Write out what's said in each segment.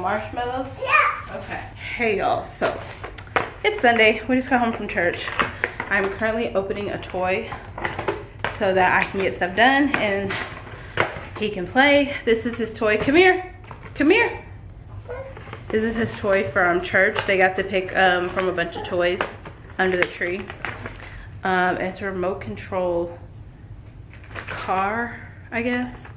marshmallows? Yeah. Okay. Hey y'all, so it's Sunday. We just got home from church. I'm currently opening a toy so that I can get stuff done and he can play. This is his toy. Come here. Come here. This is his toy from church. They got to pick from a bunch of toys under the tree. It's a remote control car, I guess.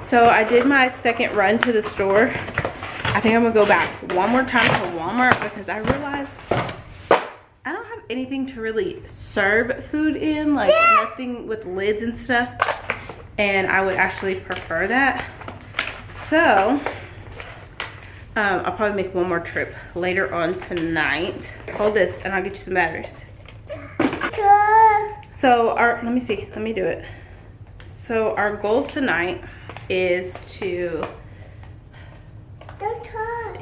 So I did my second run to the store. I think I'm gonna go back one more time to Walmart because I realized I don't have anything to really serve food in, like nothing with lids and stuff, and I would actually prefer that. So I'll probably make one more trip later on tonight. Hold this and I'll get you some batteries. So let me see, let me do it. So our goal tonight is to,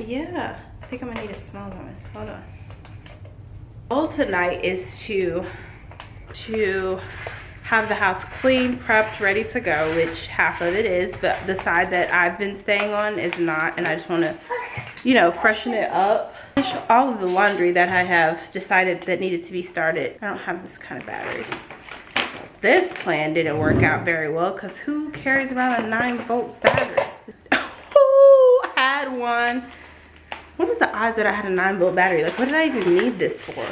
yeah, I think I'm gonna need a smaller one, hold on. Goal tonight is to have the house clean, prepped, ready to go, which half of it is, but the side that I've been staying on is not, and I just wanna, you know, freshen it up. Finish all of the laundry that I have decided that needed to be started. I don't have this kind of battery. This plan didn't work out very well because who carries around a 9-volt battery? Oh, I had one. What are the odds that I had a 9-volt battery? Like, what did I even need this for?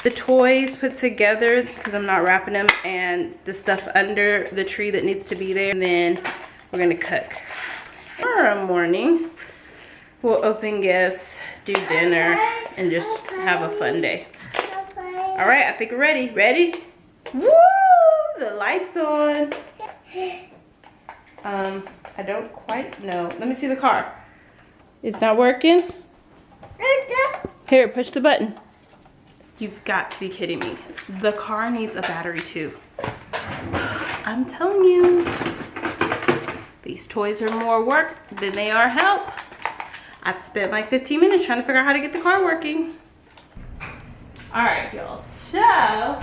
The toys put together because I'm not wrapping them, and the stuff under the tree that needs to be there, and then we're gonna cook. Tomorrow morning, we'll open gifts, do dinner, and just have a fun day. All right, I think we're ready. Ready? Woo! The light's on. I don't quite know. Let me see the car. It's not working? Here, push the button. You've got to be kidding me. The car needs a battery too. I'm telling you, these toys are more work than they are help. I've spent like 15 minutes trying to figure out how to get the car working. All right, y'all. So,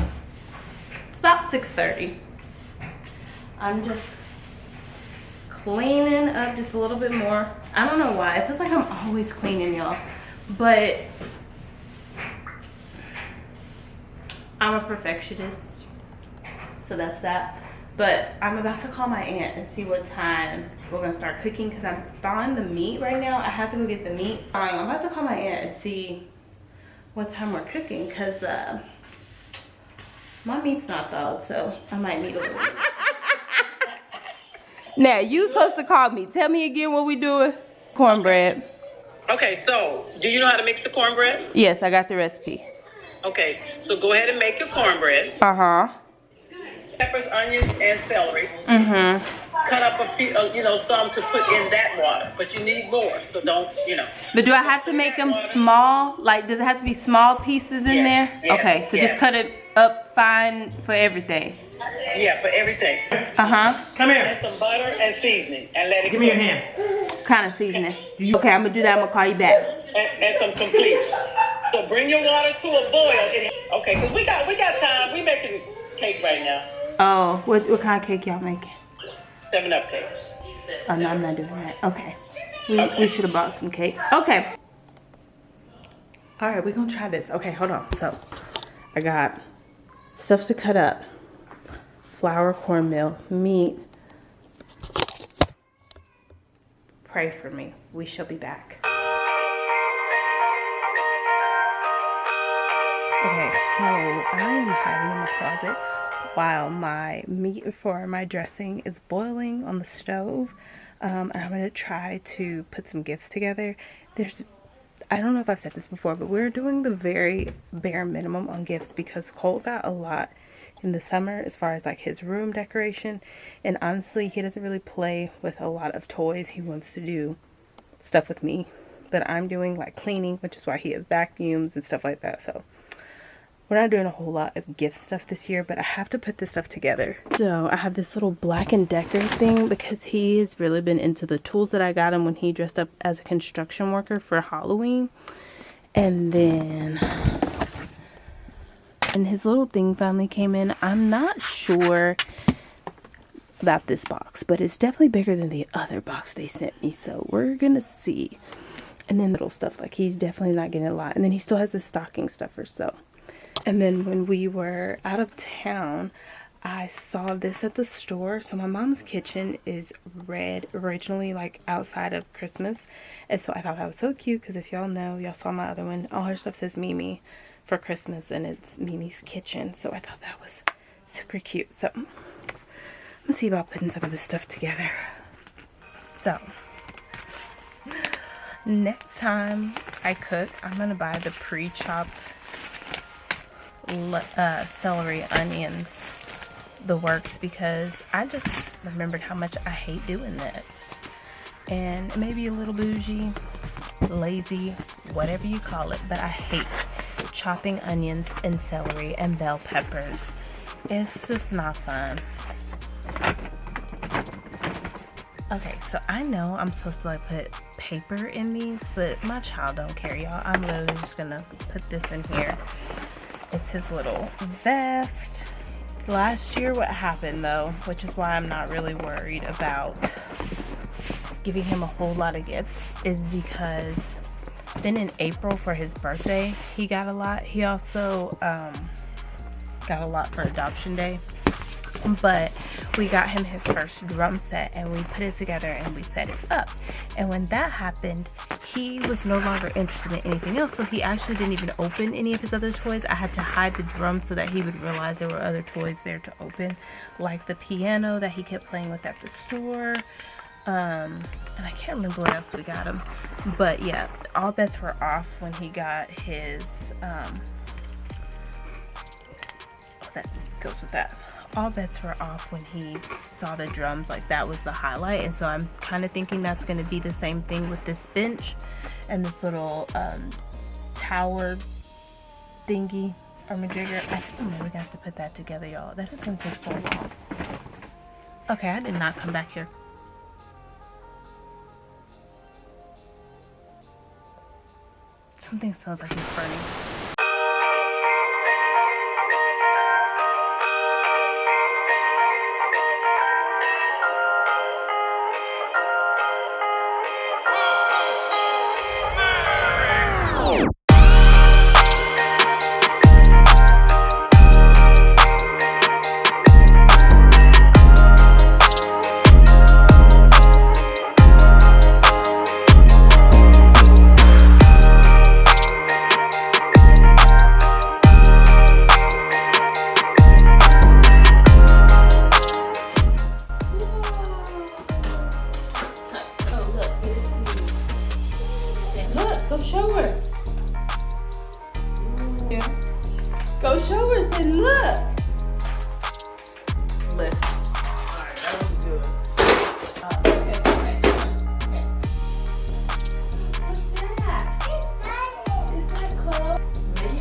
it's about 6:30. I'm just cleaning up just a little bit more. I don't know why. It feels like I'm always cleaning, y'all. But I'm a perfectionist, so that's that. But I'm about to call my aunt and see what time we're gonna start cooking because I'm thawing the meat right now. I have to go get the meat. I'm about to call my aunt and see what time we're cooking because my meat's not thawed, so I might need a little bit. Now, you supposed to call me. Tell me again what we doing. Cornbread. Okay, so do you know how to mix the cornbread? Yes, I got the recipe. Okay, so go ahead and make your cornbread. Uh-huh. Peppers, onions, and celery. Mm-hmm. Cut up a few, some to put in that water, but you need more, so don't, But do I have to make them small? Like, does it have to be small pieces in there? Yes, okay, so just cut it up fine for everything. Yeah, for everything. Uh-huh. Come here. And some butter and seasoning, and let it Give me your hand. What kind of seasoning? Okay, I'm gonna do that. I'm gonna call you back. And some complete. So bring your water to a boil. Okay, because we got time. We making cake right now. Oh, what kind of cake y'all making? 7-Up cake. Oh no, I'm not doing that. Okay. We should have bought some cake. Okay. All right, we're gonna try this. Okay, hold on. So I got stuff to cut up. Flour, cornmeal, meat. Pray for me. We shall be back. Okay, so I am hiding in the closet while my meat for my dressing is boiling on the stove. And I'm going to try to put some gifts together. I don't know if I've said this before, but we're doing the very bare minimum on gifts because Cole got a lot in the summer as far as like his room decoration. And honestly, he doesn't really play with a lot of toys. He wants to do stuff with me that I'm doing, like cleaning, which is why he has vacuums and stuff like that. So we're not doing a whole lot of gift stuff this year, but I have to put this stuff together. So I have this little Black & Decker thing because he has really been into the tools that I got him when he dressed up as a construction worker for Halloween. And then his little thing finally came in. I'm not sure about this box, but it's definitely bigger than the other box they sent me, so we're gonna see. And then little stuff, like he's definitely not getting a lot. And then he still has the stocking stuffer, so. And then when we were out of town, I saw this at the store. So my mom's kitchen is red originally, like outside of Christmas. And so I thought that was so cute, because if y'all know, y'all saw my other one, all her stuff says Mimi for Christmas, and it's Mimi's kitchen. So I thought that was super cute. So I'm gonna see about putting some of this stuff together. So next time I cook, I'm gonna buy the pre-chopped celery, onions, the works, because I just remembered how much I hate doing that. And maybe a little bougie, lazy, whatever you call it, but I hate chopping onions and celery and bell peppers. It's just not fun. Okay, so I know I'm supposed to like put paper in these, but my child don't care, y'all. I'm literally just gonna put this in here. It's his little vest. Last year what happened though, which is why I'm not really worried about giving him a whole lot of gifts, is because then in April for his birthday, he got a lot. He also got a lot for adoption day. But we got him his first drum set, and we put it together and we set it up. And when that happened, he was no longer interested in anything else, so he actually didn't even open any of his other toys. I had to hide the drum so that he would realize there were other toys there to open, like the piano that he kept playing with at the store. And I can't remember what else we got him, but yeah, all bets were off when he got his that goes with that. All bets were off when he saw the drums. Like, that was the highlight. And so I'm kind of thinking that's going to be the same thing with this bench and this little tower thingy or majigger. I think I'm really gonna have to put that together, y'all. That is gonna take so long. Okay, I did not come back here. Something smells like it's burning. Go show her. Yeah. Go show her. Say, look. Lift. Alright, that was good. Okay. What's that? Is that clothes? Ready?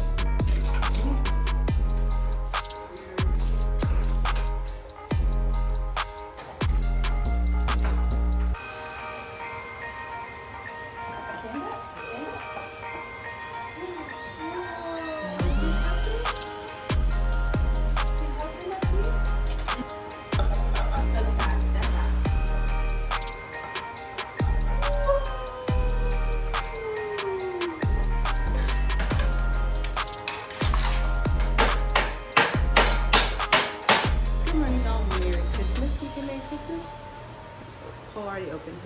Cole already opened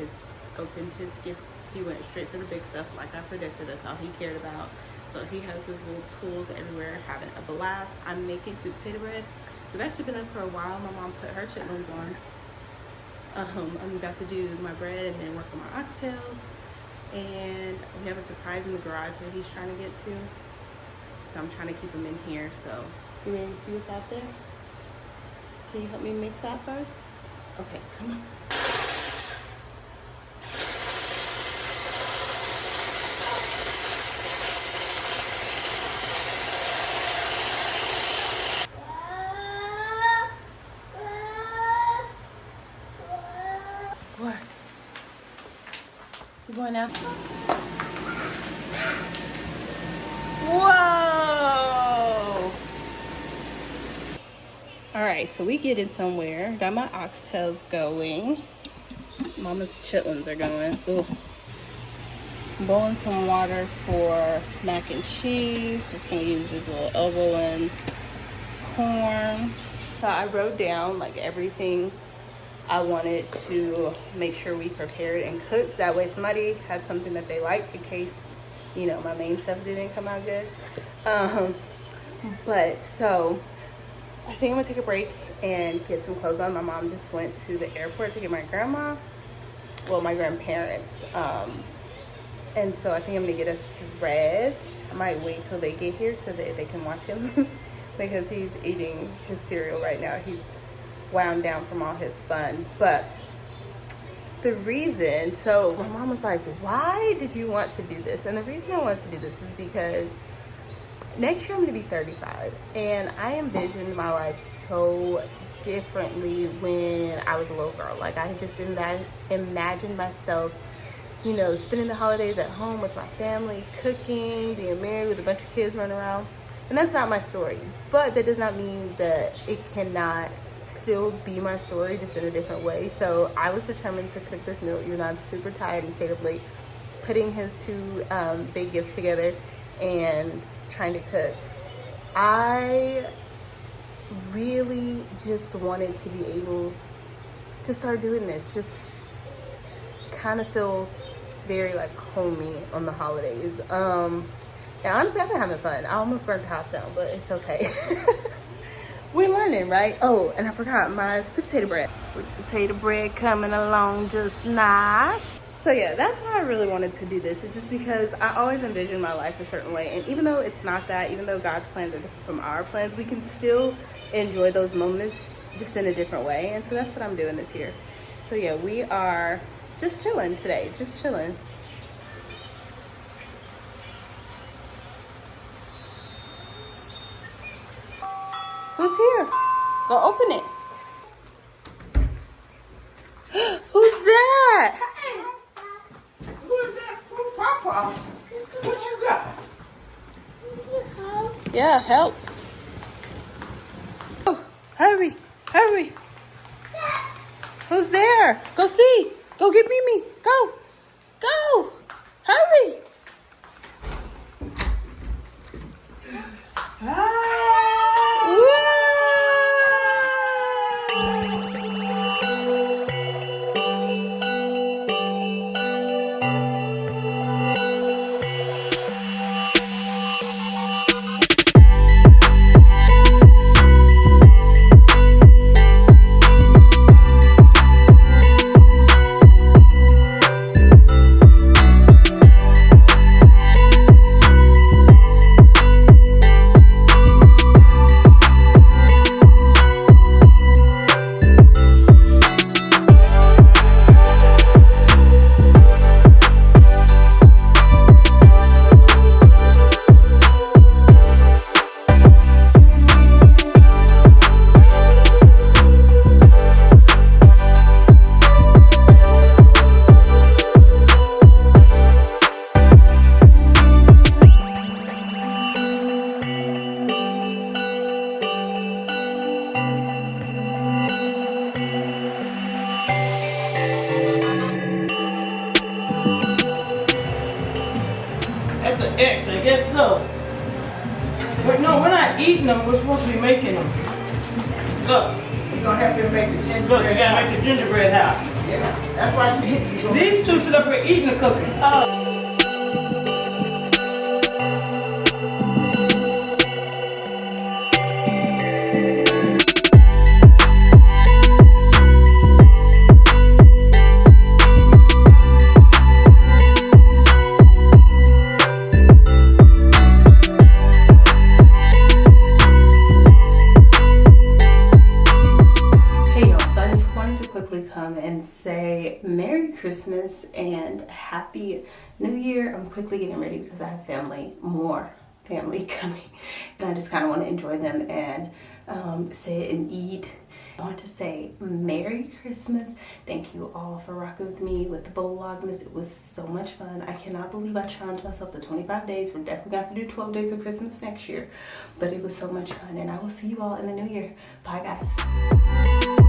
his gifts. He went straight for the big stuff like I predicted. That's all he cared about. So he has his little tools everywhere, having a blast. I'm making sweet potato bread. We've actually been up for a while. My mom put her chitlins on. I'm about to do my bread and then work on my oxtails. And we have a surprise in the garage that he's trying to get to. So I'm trying to keep him in here. So you ready to see what's out there? Can you help me mix that first? Okay, come on. What? You going out? Whoa! All right, so we getting somewhere. Got my oxtails going. Mama's chitlins are going. Ooh. Boiling some water for mac and cheese. Just gonna use these little elbow ends. Corn. So I wrote down like everything I wanted to make sure we prepared and cooked. That way somebody had something that they liked in case, you know, my main stuff didn't come out good. But so I think I'm gonna take a break and get some clothes on. My mom just went to the airport to get my grandma, well, my grandparents. And so I think I'm gonna get us dressed. I might wait till they get here so that they can watch him because he's eating his cereal right now. He's wound down from all his fun. But the reason, so my mom was like, why did you want to do this? And the reason I wanted to do this is because next year I'm gonna be 35, and I envisioned my life so differently when I was a little girl. Like I just imagined myself, you know, spending the holidays at home with my family, cooking, being married with a bunch of kids running around. And that's not my story, but that does not mean that it cannot still be my story, just in a different way. So I was determined to cook this meal, even though I'm super tired and stayed up late putting his two big gifts together and trying to cook. I really just wanted to be able to start doing this, just kind of feel very like homey on the holidays. And honestly, I've been having fun. I almost burnt the house down, but it's okay. We're learning, right? Oh, and I forgot my sweet potato bread. Sweet potato bread coming along just nice. So yeah, that's why I really wanted to do this. It's just because I always envisioned my life a certain way. And even though it's not that, even though God's plans are different from our plans, we can still enjoy those moments just in a different way. And so that's what I'm doing this year. So yeah, we are just chilling today, just chilling. Who's here? Go open it. Who's that? Who is that? Who, Papa? What you got? Yeah, help. Oh, hurry, hurry. Who's there? Go see. Go get Mimi. Go. Go. Hurry. That's an X, I guess so. But no, we're not eating them, we're supposed to be making them. Look, You gonna help him make the gingerbread? look, you gotta make the gingerbread house. Yeah, that's why she hit you. These two sit up here eating the cookies. Oh. Merry Christmas and Happy New Year. I'm quickly getting ready because I have more family coming, and I just kind of want to enjoy them and sit and eat I want to say Merry Christmas. Thank you all for rocking with me with the Vlogmas. It was so much fun. I cannot believe I challenged myself to 25 days. We're definitely going to have to do 12 days of Christmas next year. But it was so much fun. And I will see you all in the new year. Bye, guys.